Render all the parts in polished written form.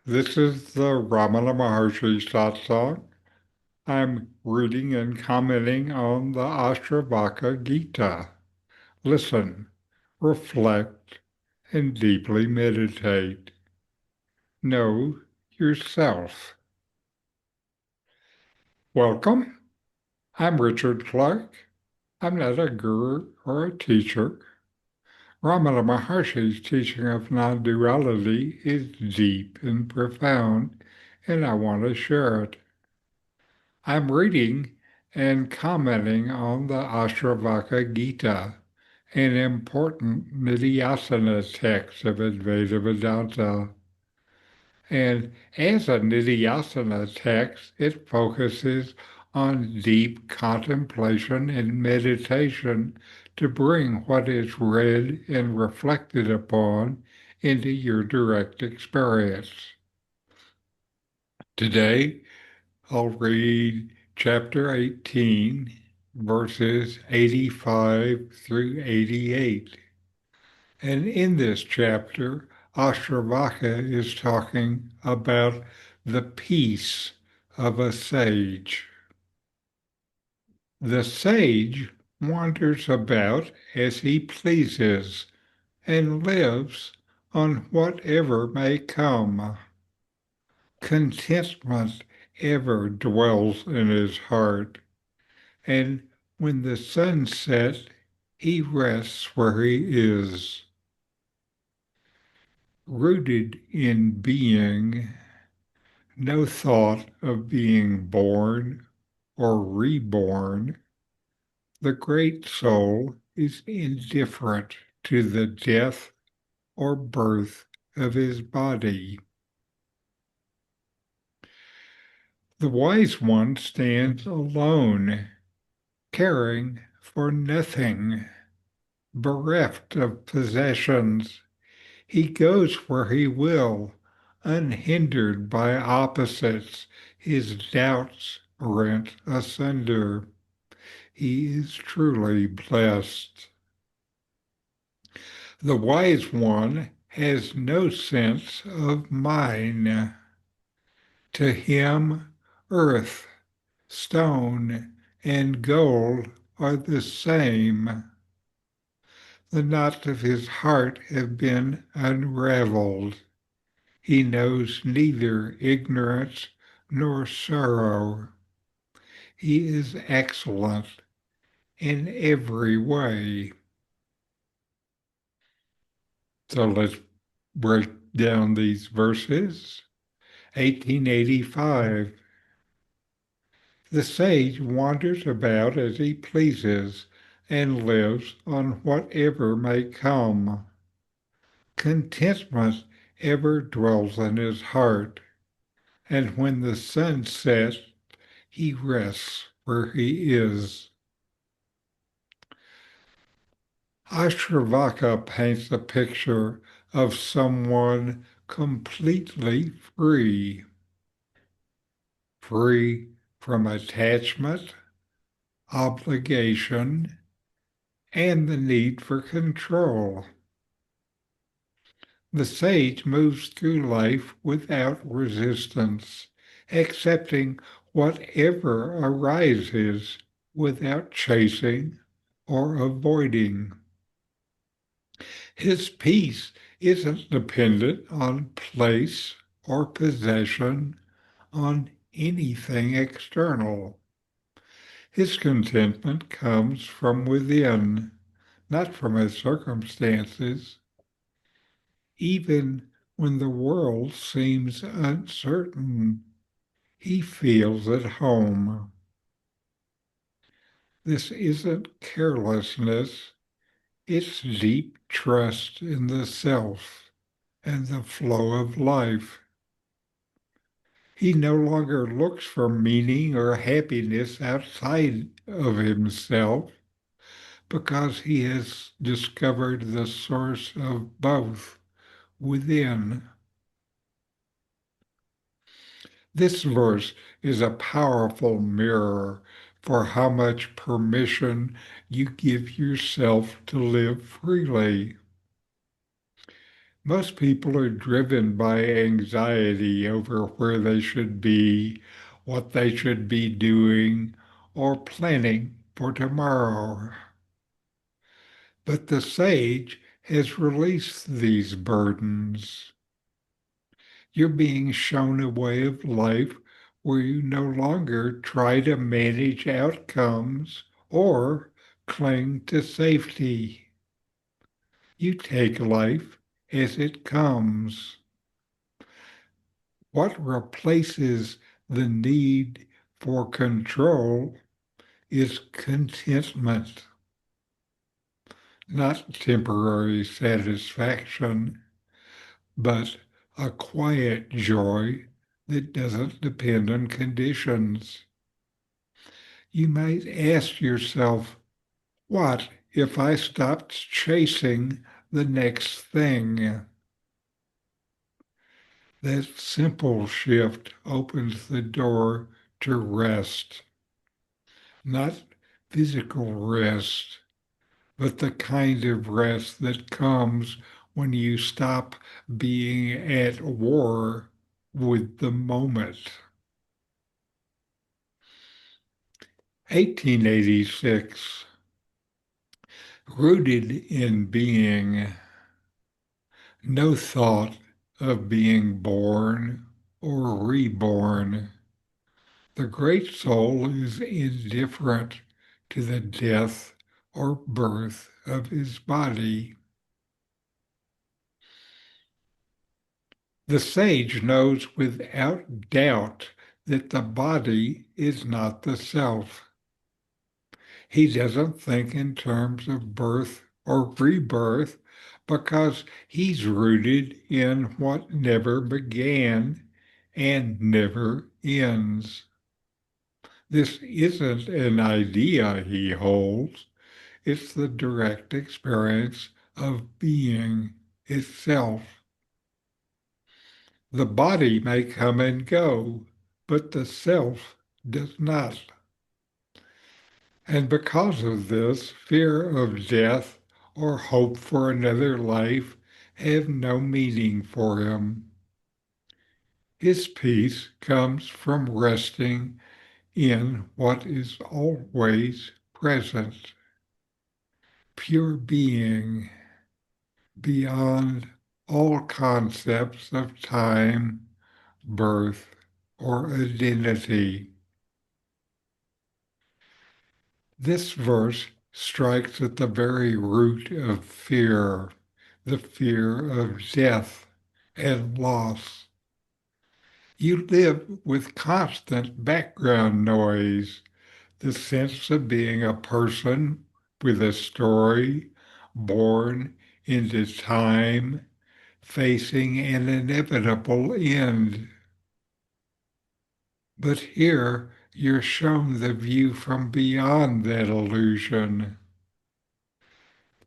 This is the Ramana Maharshi Satsang. I'm reading and commenting on the Ashtavakra Gita. Listen, reflect, and deeply meditate. Know yourself. Welcome. I'm Richard Clarke. I'm not a guru or a teacher. Ramana Maharshi's teaching of non-duality is deep and profound, and I want to share it. I'm reading and commenting on the Ashtavakra Gita, an important Nidhyasana text of Advaita Vedanta. And as a Nidhyasana text, it focuses on deep contemplation and meditation to bring what is read and reflected upon into your direct experience. Today, I'll read chapter 18, verses 85 through 88. And in this chapter, Ashtavakra is talking about the peace of a sage. The sage wanders about as he pleases and lives on whatever may come. Contentment ever dwells in his heart, and when the sun sets, he rests where he is. Rooted in being, no thought of being born or reborn, the great soul is indifferent to the death or birth of his body. The wise one stands alone, caring for nothing, bereft of possessions. He goes where he will, unhindered by opposites, his doubts rent asunder. He is truly blessed. The wise one has no sense of mine. To him, earth, stone, and gold are the same. The knots of his heart have been unraveled. He knows neither ignorance nor sorrow. He is excellent in every way. So let's break down these verses. 1885. The sage wanders about as he pleases and lives on whatever may come. Contentment ever dwells in his heart, and when the sun sets, he rests where he is. Ashtavakra paints a picture of someone completely free, free from attachment, obligation, and the need for control. The sage moves through life without resistance, accepting whatever arises without chasing or avoiding. His peace isn't dependent on place or possession, on anything external. His contentment comes from within, not from his circumstances. Even when the world seems uncertain, he feels at home. This isn't carelessness, it's deep trust in the self and the flow of life. He no longer looks for meaning or happiness outside of himself because he has discovered the source of both within. This verse is a powerful mirror for how much permission you give yourself to live freely. Most people are driven by anxiety over where they should be, what they should be doing, or planning for tomorrow. But the sage has released these burdens. You're being shown a way of life where you no longer try to manage outcomes or cling to safety. You take life as it comes. What replaces the need for control is contentment, not temporary satisfaction, but a quiet joy that doesn't depend on conditions. You might ask yourself, what if I stopped chasing the next thing? That simple shift opens the door to rest, not physical rest, but the kind of rest that comes when you stop being at war with the moment. 1886, rooted in being, no thought of being born or reborn. The great soul is indifferent to the death or birth of his body. The sage knows without doubt that the body is not the self. He doesn't think in terms of birth or rebirth because he's rooted in what never began and never ends. This isn't an idea he holds, it's the direct experience of being itself. The body may come and go, but the self does not. And because of this, fear of death or hope for another life have no meaning for him. His peace comes from resting in what is always present, pure being, beyond all concepts of time, birth, or identity. This verse strikes at the very root of fear, the fear of death and loss. You live with constant background noise, the sense of being a person with a story, born into time, facing an inevitable end. But here you're shown the view from beyond that illusion.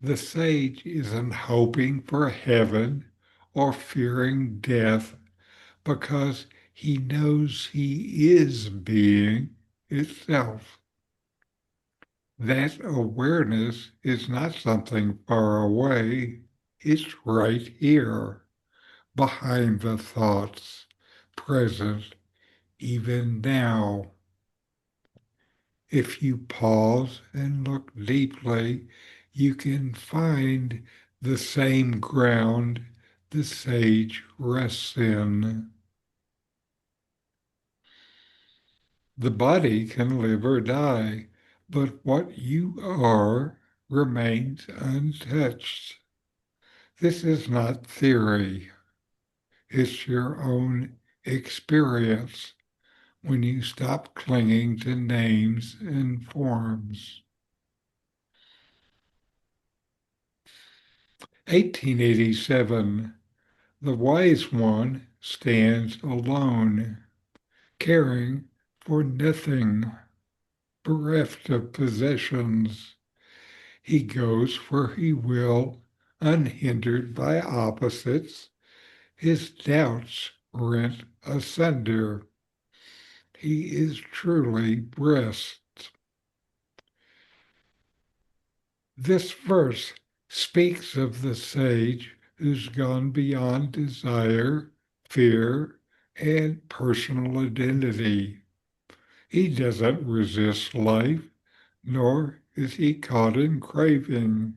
The sage isn't hoping for heaven or fearing death because he knows he is being itself. That awareness is not something far away, it's right here, behind the thoughts, present even now. If you pause and look deeply, you can find the same ground the sage rests in. The body can live or die, but what you are remains untouched. This is not theory. It's your own experience when you stop clinging to names and forms. 1887, the wise one stands alone, caring for nothing, bereft of possessions. He goes where he will, unhindered by opposites. His doubts rent asunder. He is truly rest. This verse speaks of the sage who's gone beyond desire, fear, and personal identity. He doesn't resist life, nor is he caught in craving.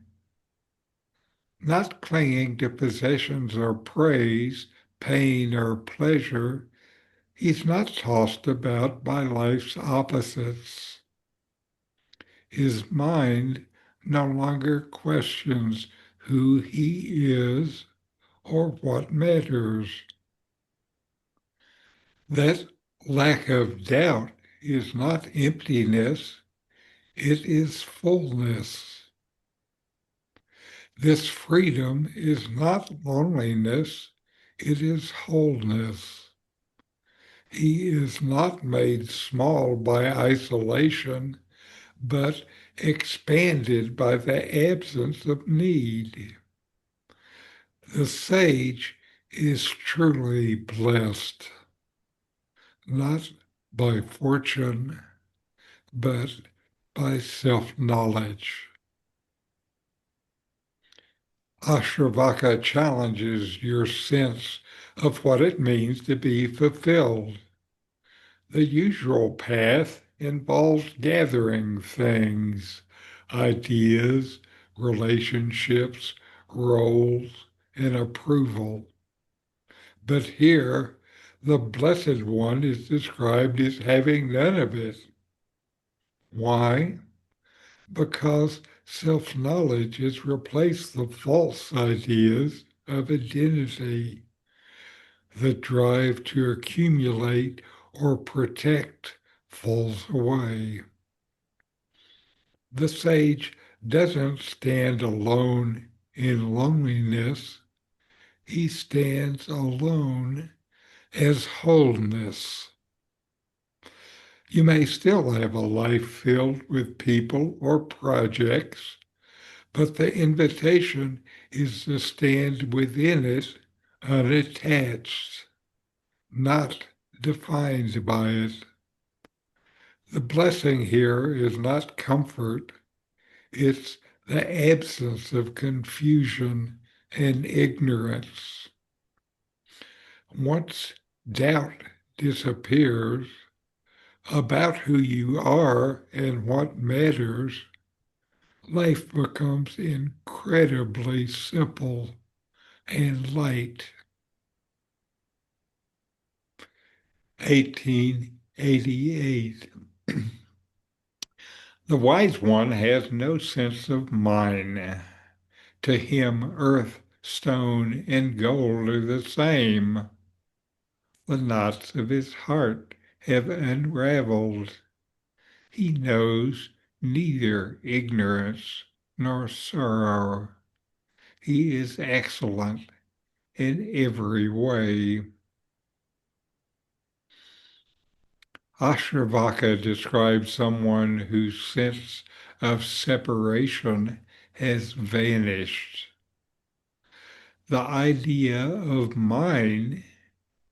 Not clinging to possessions or praise, pain or pleasure, he's not tossed about by life's opposites. His mind no longer questions who he is or what matters. That lack of doubt is not emptiness, it is fullness. This freedom is not loneliness, it is wholeness. He is not made small by isolation, but expanded by the absence of need. The sage is truly blessed, not by fortune, but by self-knowledge. Ashtavakra challenges your sense of what it means to be fulfilled. The usual path involves gathering things, ideas, relationships, roles, and approval. But here, the Blessed One is described as having none of it. Why? Because self-knowledge has replaced the false ideas of identity. The drive to accumulate or protect falls away. The sage doesn't stand alone in loneliness. He stands alone as wholeness. You may still have a life filled with people or projects, but the invitation is to stand within it unattached, not defined by it. The blessing here is not comfort, it's the absence of confusion and ignorance. Once doubt disappears about who you are and what matters, life becomes incredibly simple and light. 1888. The wise one has no sense of mine. To him, earth, stone, and gold are the same. The knots of his heart have unraveled. He knows neither ignorance nor sorrow. He is excellent in every way. Ashtavakra describes someone whose sense of separation has vanished. The idea of mine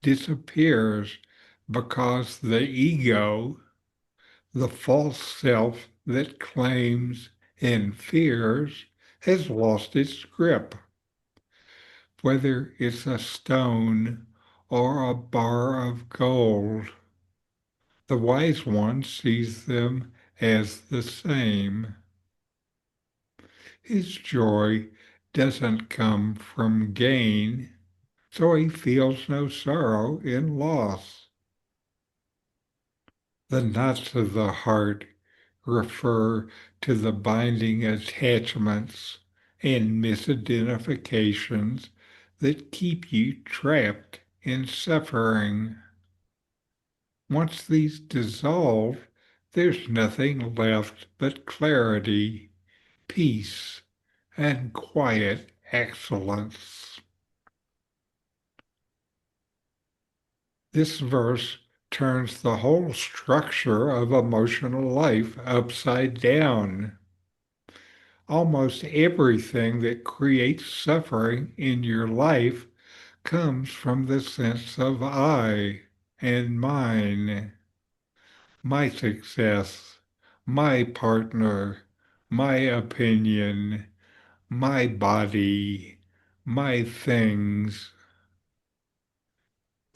disappears because the ego, the false self that claims and fears, has lost its grip. Whether it's a stone or a bar of gold, the wise one sees them as the same. His joy doesn't come from gain, so he feels no sorrow in loss. The knots of the heart refer to the binding attachments and misidentifications that keep you trapped in suffering. Once these dissolve, there's nothing left but clarity, peace, and quiet excellence. This verse turns the whole structure of emotional life upside down. Almost everything that creates suffering in your life comes from the sense of I and mine, my success, my partner, my opinion, my body, my things.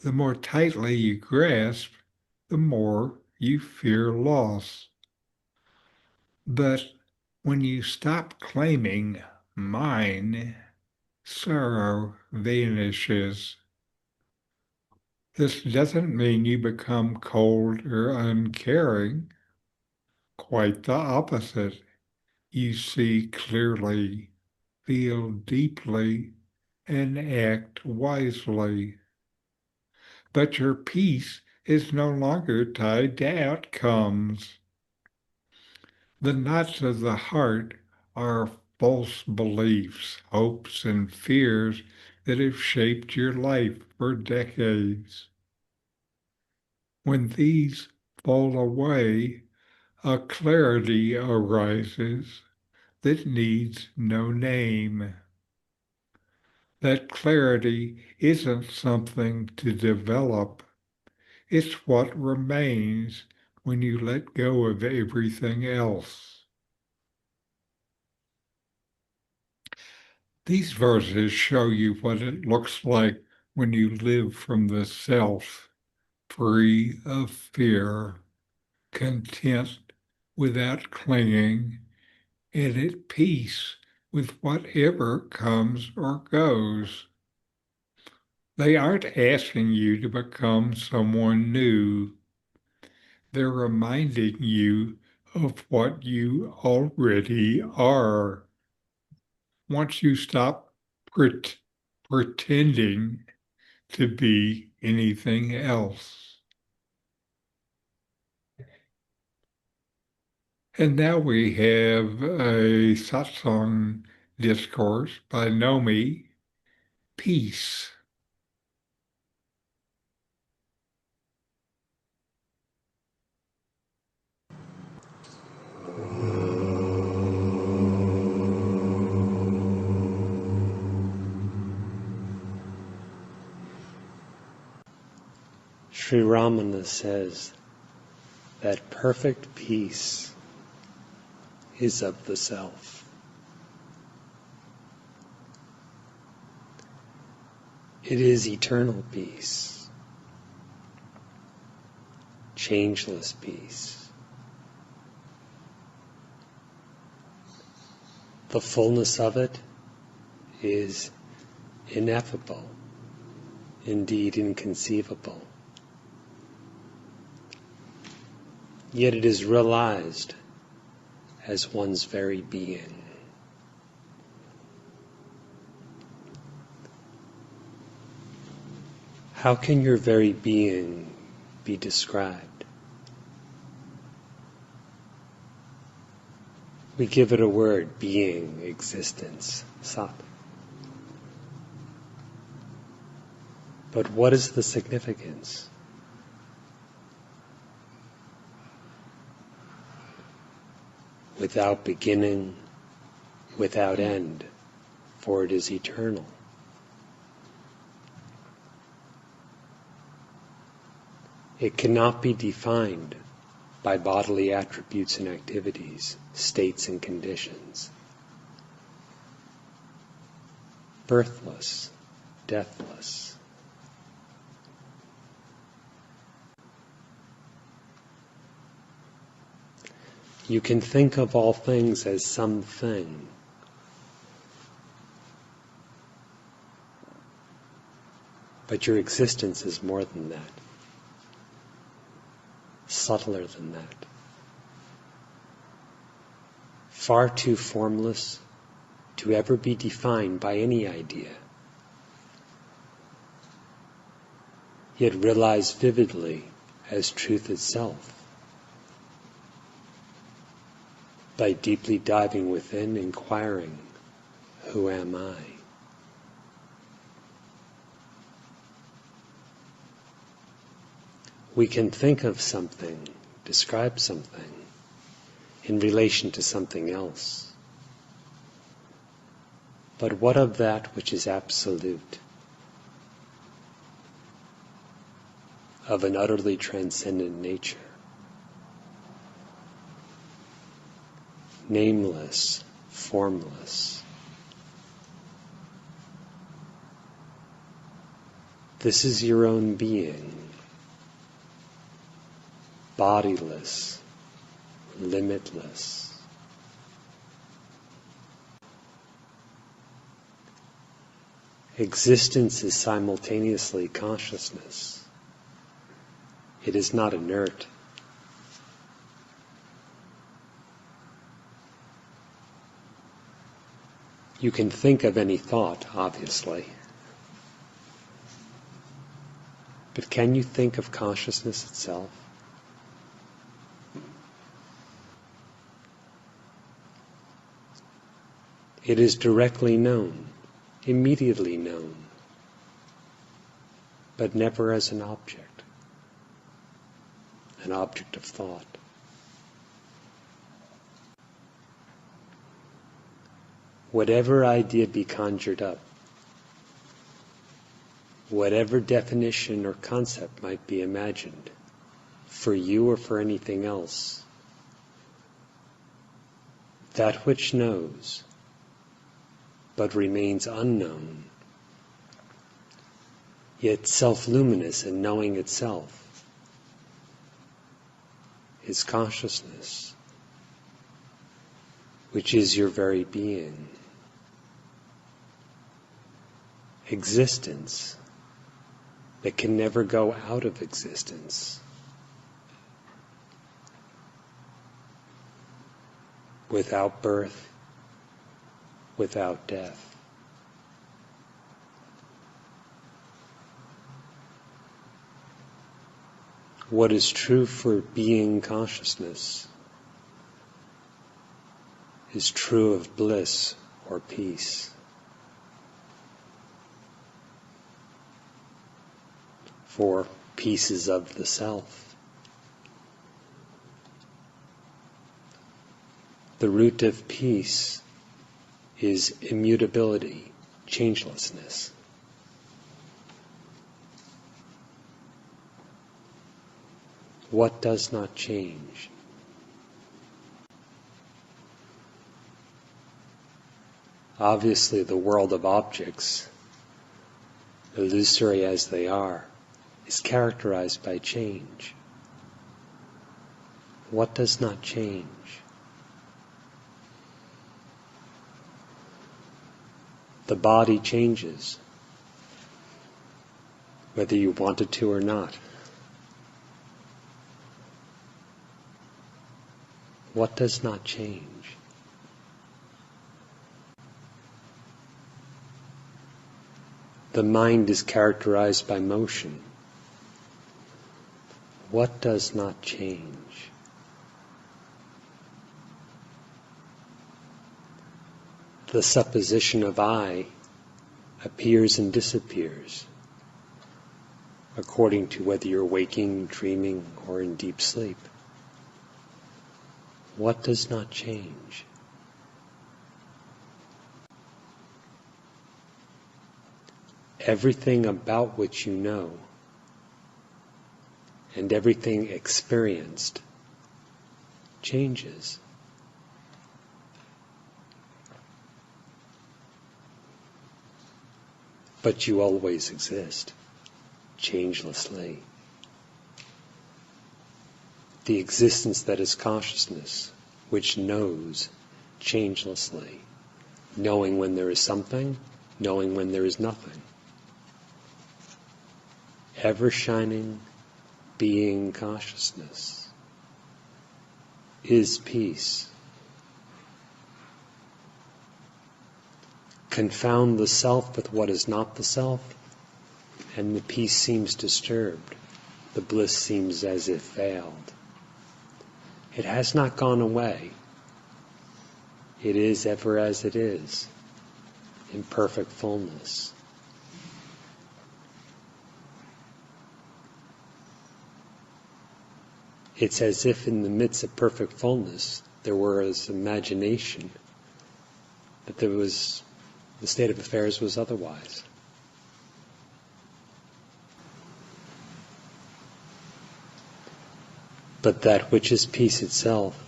The more tightly you grasp, the more you fear loss. But when you stop claiming mine, sorrow vanishes. This doesn't mean you become cold or uncaring. Quite the opposite. You see clearly, feel deeply, and act wisely. But your peace is no longer tied to outcomes. The knots of the heart are false beliefs, hopes, and fears that have shaped your life for decades. When these fall away, a clarity arises that needs no name. That clarity isn't something to develop. It's what remains when you let go of everything else. These verses show you what it looks like when you live from the self, free of fear, content without clinging, and at peace with whatever comes or goes. They aren't asking you to become someone new. They're reminding you of what you already are. Once you stop pretending to be anything else. And now we have a satsang discourse by Nome, Peace. Sri Ramana says that perfect peace is of the self. It is eternal peace, changeless peace. The fullness of it is ineffable, indeed inconceivable. Yet it is realized as one's very being. How can your very being be described? We give it a word, being, existence, sat. But what is the significance? Without beginning, without end, for it is eternal. It cannot be defined by bodily attributes and activities, states and conditions. Birthless, deathless. You can think of all things as something. But your existence is more than that. Subtler than that. Far too formless to ever be defined by any idea. Yet realized vividly as truth itself. By deeply diving within, inquiring, who am I? We can think of something, describe something, in relation to something else. But what of that which is absolute? Of an utterly transcendent nature? Nameless, formless. This is your own being, bodiless, limitless. Existence is simultaneously consciousness. It is not inert. You can think of any thought, obviously. But can you think of consciousness itself? It is directly known, immediately known, but never as an object of thought. Whatever idea be conjured up, whatever definition or concept might be imagined, for you or for anything else, that which knows, but remains unknown, yet self-luminous and knowing itself, is consciousness, which is your very being. Existence that can never go out of existence. Without birth, without death. What is true for being consciousness is true of bliss or peace. For pieces of the self. The root of peace is immutability, changelessness. What does not change? Obviously, the world of objects, illusory as they are, is characterized by change. What does not change? The body changes, whether you want it to or not. What does not change? The mind is characterized by motion. What does not change? The supposition of I appears and disappears according to whether you're waking, dreaming, or in deep sleep. What does not change? Everything about which you know and everything experienced changes. But you always exist, changelessly. The existence that is consciousness, which knows changelessly, knowing when there is something, knowing when there is nothing. Ever shining, being consciousness is peace. Confound the self with what is not the self, and the peace seems disturbed. The bliss seems as if veiled. It has not gone away. It is ever as it is, in perfect fullness. It's as if in the midst of perfect fullness there was imagination, but the state of affairs was otherwise. But that which is peace itself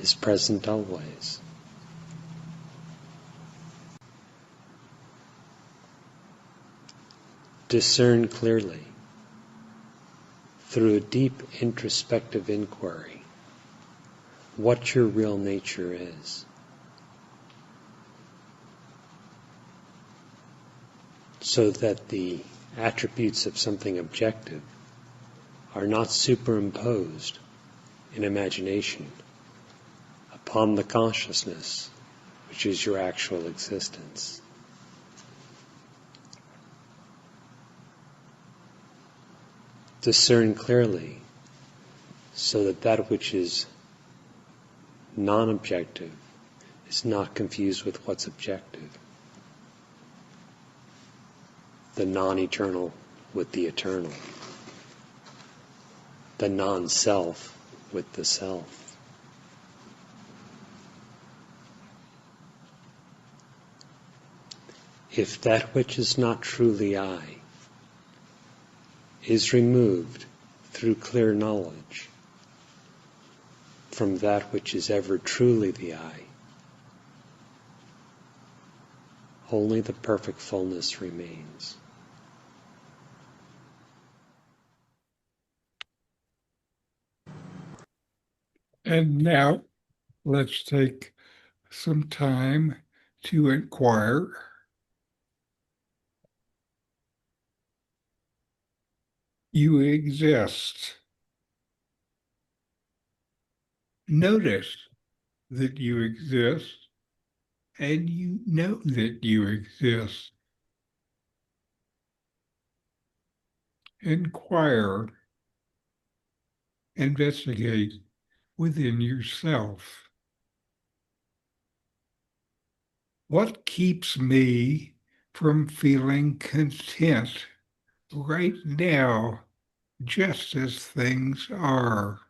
is present always. Discern clearly, through a deep introspective inquiry, what your real nature is. So that the attributes of something objective are not superimposed in imagination upon the consciousness, which is your actual existence. Discern clearly, so that that which is non-objective is not confused with what's objective. The non-eternal with the eternal. The non-self with the self. If that which is not truly I is removed through clear knowledge from that which is ever truly the I, only the perfect fullness remains. And now let's take some time to inquire. You exist. Notice that you exist, and you know that you exist. Inquire, investigate within yourself. What keeps me from feeling content right now, just as things are?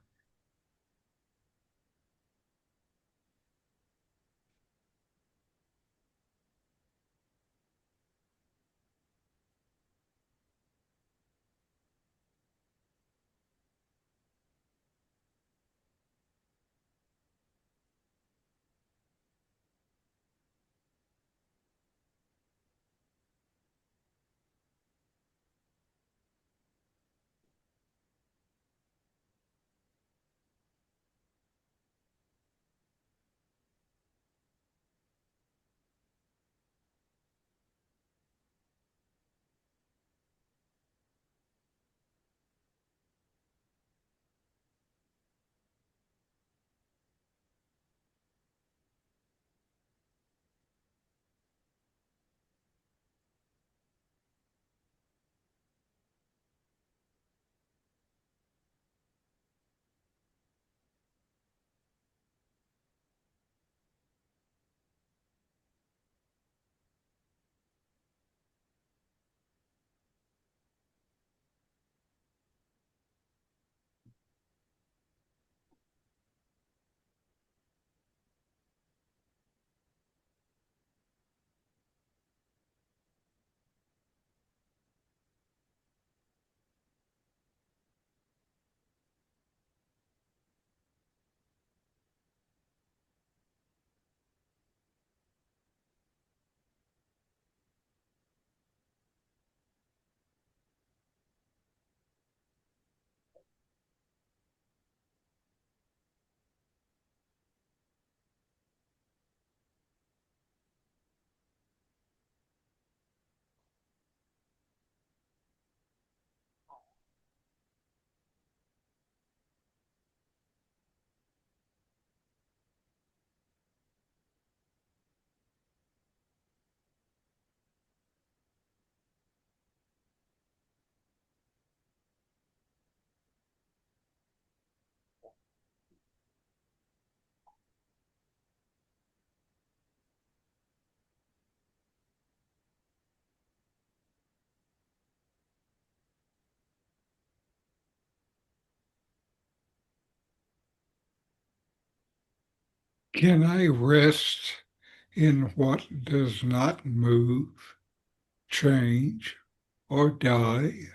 Can I rest in what does not move, change, or die?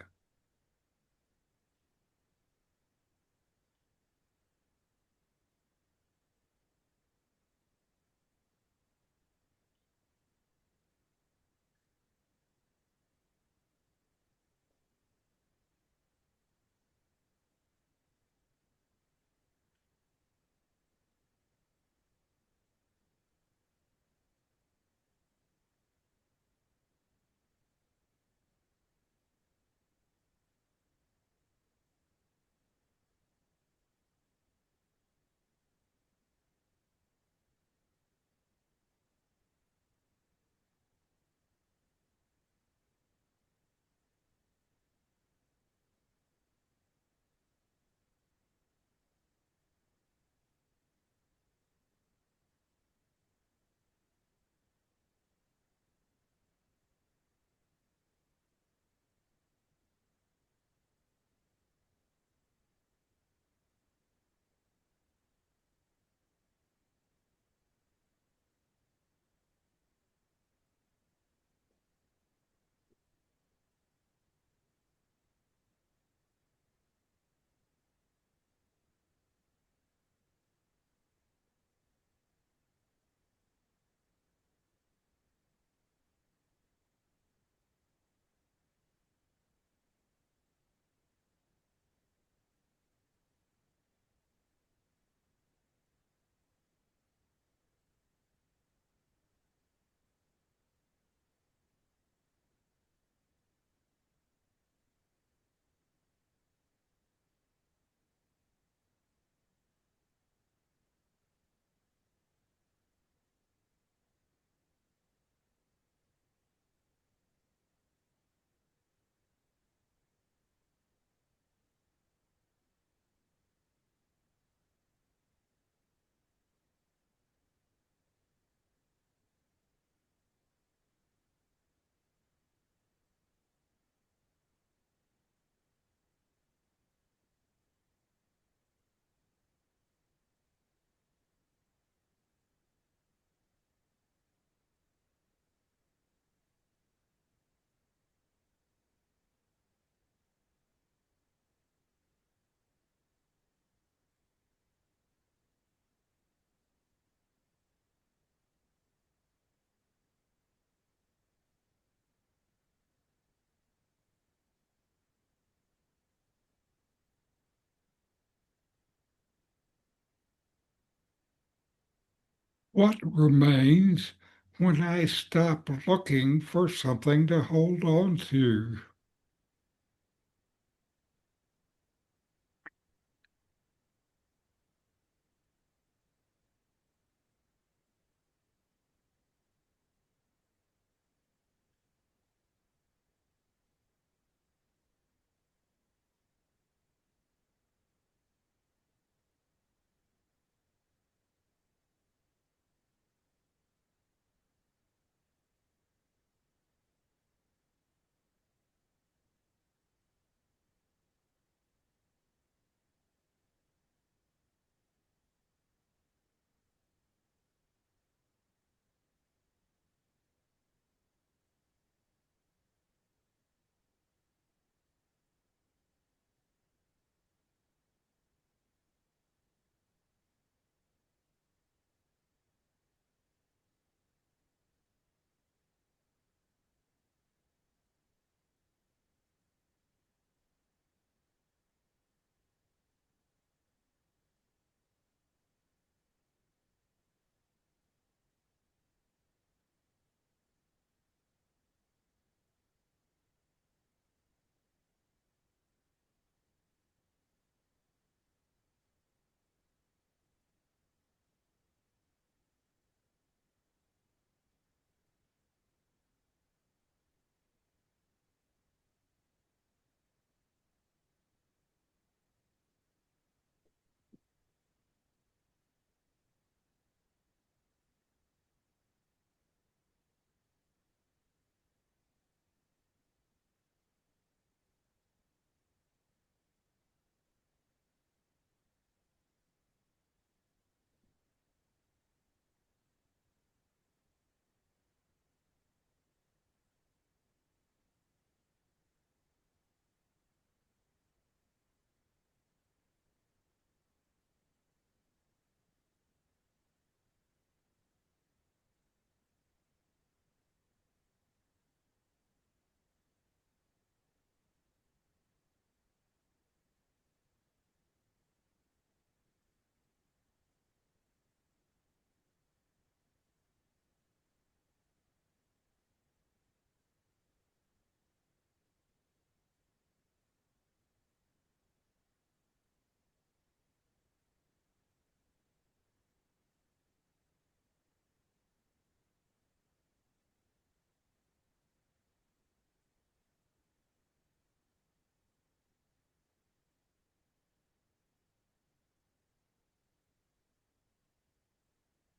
What remains when I stop looking for something to hold on to?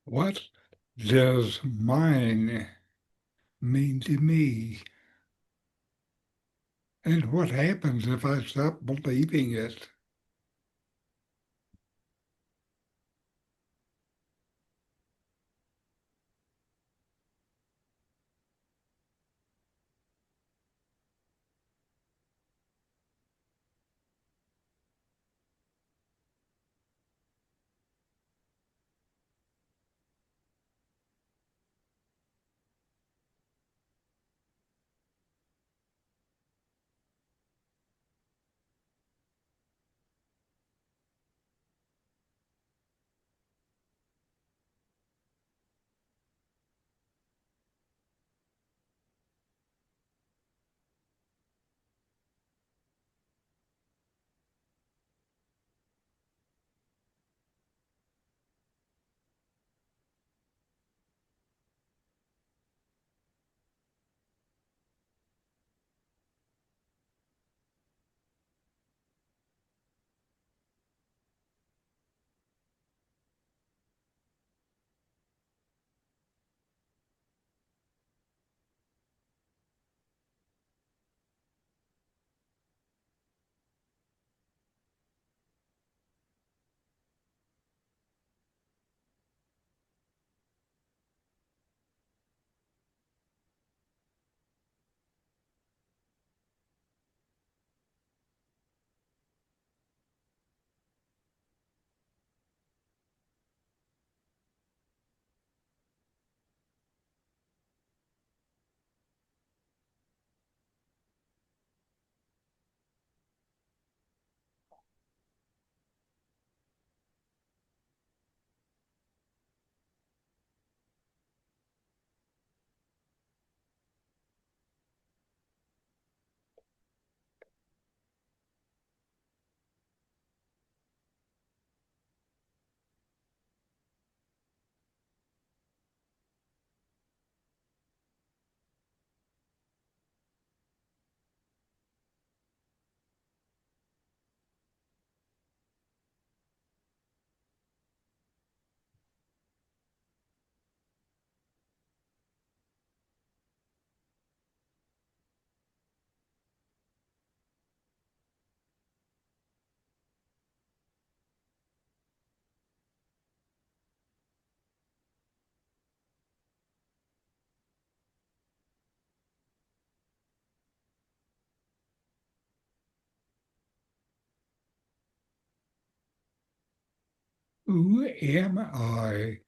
What does mine mean to me? And what happens if I stop believing it? Who am I?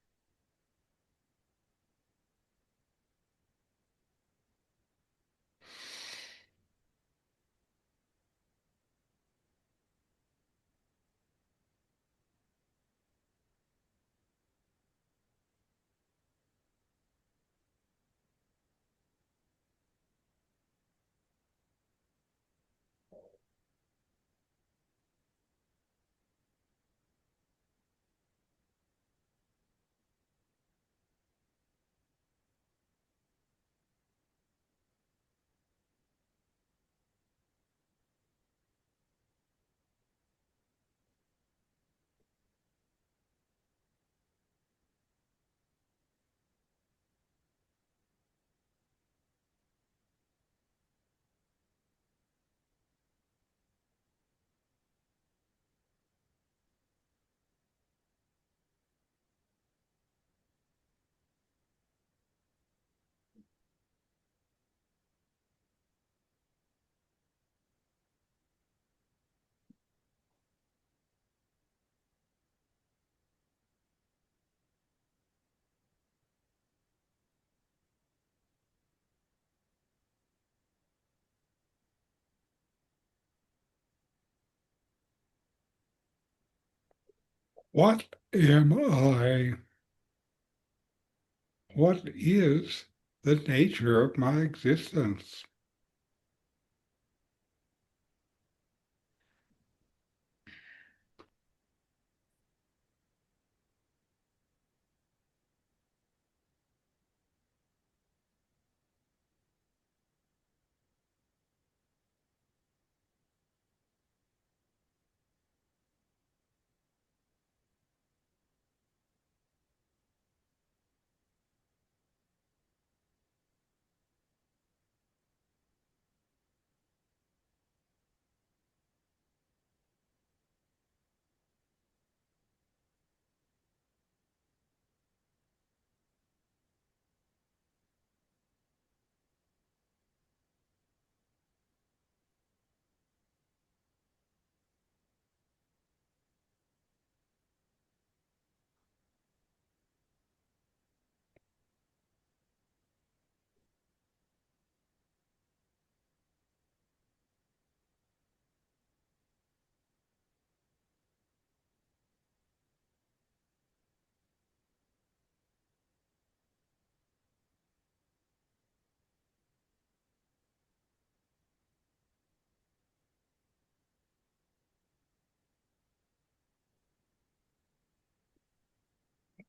What am I? What is the nature of my existence?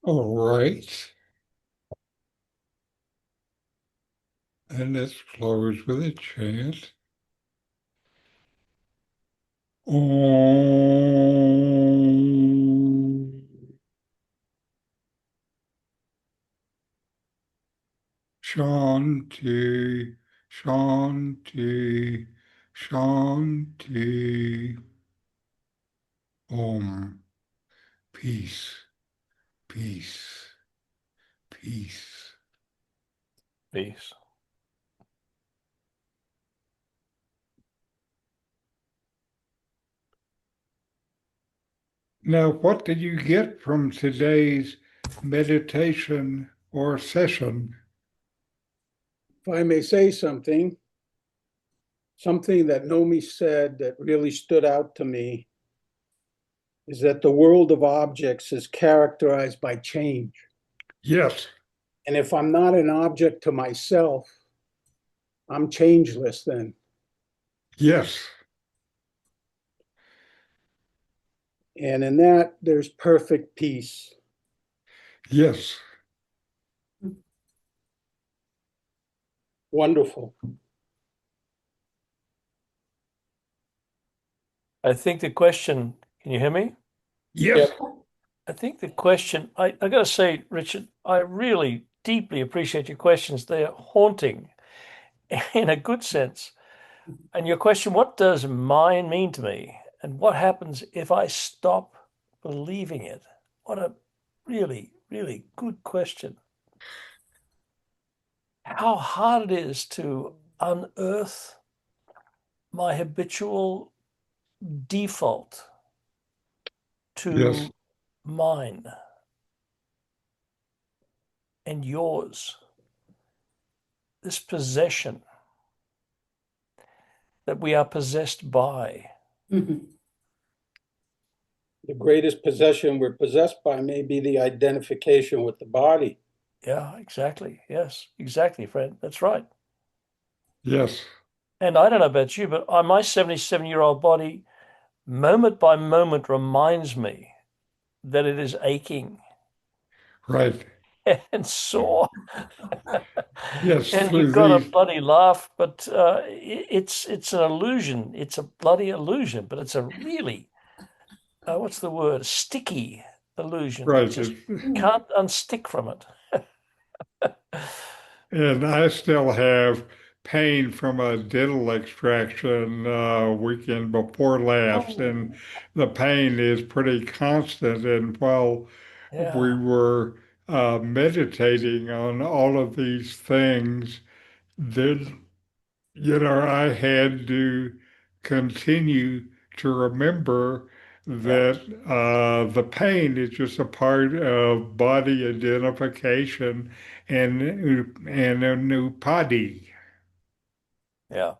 All right. And let's close with a chant. Om Shanti, Shanti, Shanti. Om. Peace, peace, peace. Peace. Now, what did you get from today's meditation or session? If I may say something that Nome said that really stood out to me is that the world of objects is characterized by change. Yes, And if I'm not an object to myself, I'm changeless then. yes, And in that, there's perfect peace. yes. Wonderful. I think the question, can you hear me? Yes. I think the question, I got to say, Richard, I really deeply appreciate your questions. They're haunting in a good sense. And your question, what does mine mean to me? And what happens if I stop believing it? What a really, really good question. How hard it is to unearth my habitual default Yes. to mine and yours, this possession that we are possessed by. The greatest possession we're possessed by may be the identification with the body. Yeah, exactly. Yes, exactly, Fred. That's right. Yes. And I don't know about you, but my 77-year-old body, moment by moment, reminds me that it is aching Right. and sore. Yes. And Through you've got to these. bloody laugh, but it's an illusion. It's a bloody illusion, but it's a really, what's the word? A sticky illusion. You Right. just can't unstick from it. And I still have pain from a dental extraction weekend before last, and the pain is pretty constant. And while we Yeah, were meditating on all of these things, then, I had to continue to remember yeah, that the pain is just a part of body identification and a new body. yeah,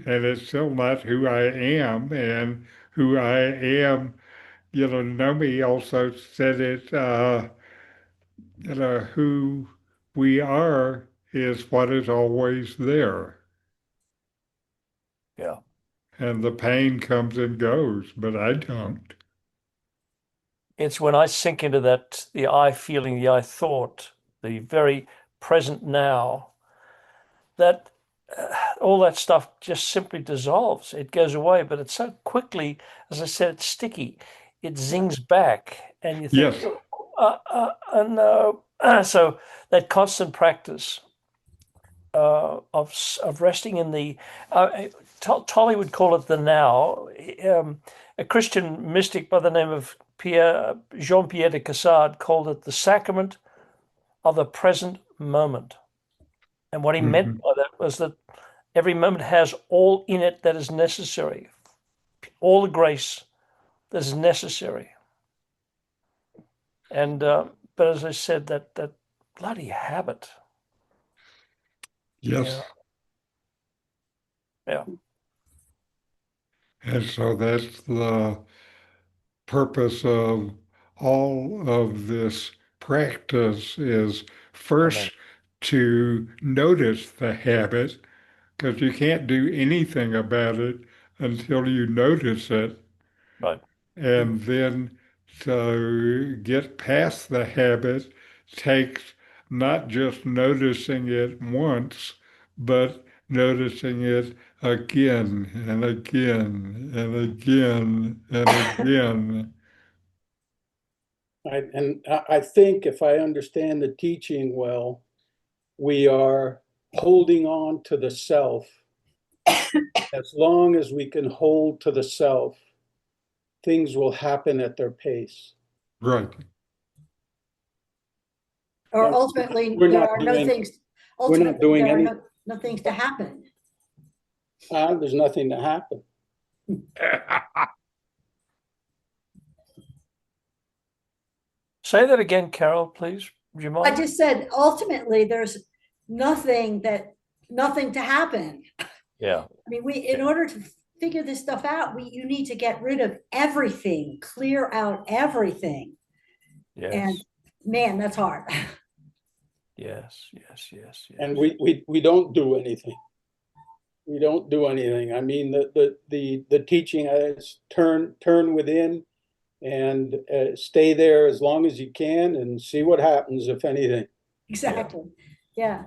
And it's still not who I am. And who I am, Nome also said it, who we are is what is always there. yeah. And the pain comes and goes, but I don't. It's when I sink into that, the I feeling, the I thought, the very present now, that all that stuff just simply dissolves. It goes away, but it's so quickly, as I said, it's sticky. It zings back, and you think, Yes, no. So that constant practice of resting in the, Tolly would call it the now. A Christian mystic by the name of Jean-Pierre de Caussade called it the sacrament of the present moment. And what he meant mhm. by that was that every moment has all in it that is necessary, all the grace that is necessary. And but as I said, that bloody habit. Yes. Yeah, yeah, And so that's the purpose of all of this practice is amen. first to notice the habit, because you can't do anything about it until you notice it. Right. And then to get past the habit takes not just noticing it once, but noticing it again and again and again and again. I think if I understand the teaching well, we are holding on to the self. As long as we can hold to the self, things will happen at their pace. Right. Or ultimately, We're there not are no doing things, we're not ultimately, doing there are any no things to happen. there's nothing to happen. Say that again, Carol, please. Would you I mind? just said, ultimately, there's nothing to happen. Yeah, I mean, in order to figure this stuff out, you need to get rid of everything, clear out everything. And yes, man, that's hard. yes, yes, yes, yes. And we don't do anything. We don't do anything. I mean, the teaching is turn within and stay there as long as you can and see what happens, if anything. Exactly. Yeah.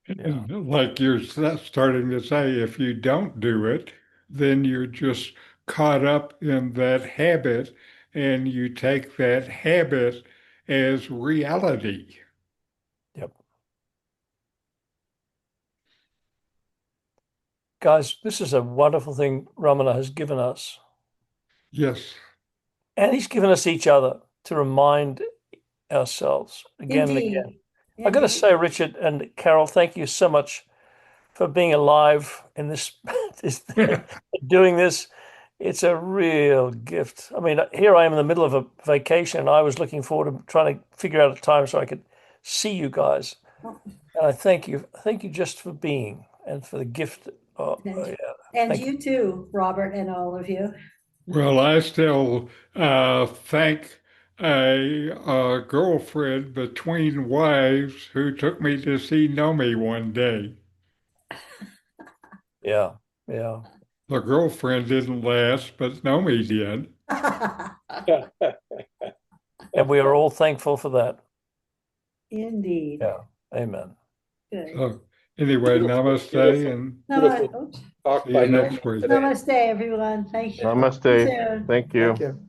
Yeah. And like you're starting to say, if you don't do it, then you're just caught up in that habit and you take that habit as reality. Yep. Guys, this is a wonderful thing Ramana has given us. Yes. And he's given us each other to remind ourselves again and again. Indeed. I got to Indeed. say, Richard and Carol, thank you so much for being alive in this, doing this. It's a real gift. I mean, here I am in the middle of a vacation, and I was looking forward to trying to figure out a time so I could see you guys. And I thank you just for being and for the gift. Yeah, And thank you too, Robert, and all of you. Well, I still thank a girlfriend between wives who took me to see Nome one day. yeah, yeah. The girlfriend didn't last, but Nome did. And we are all thankful for that. Indeed. Yeah. Amen. Good. So anyway, Beautiful, namaste beautiful. and Beautiful Oops. talk see by you Nome next week. today. Namaste, everyone. Thank you. Namaste. Soon. Thank you. Thank you.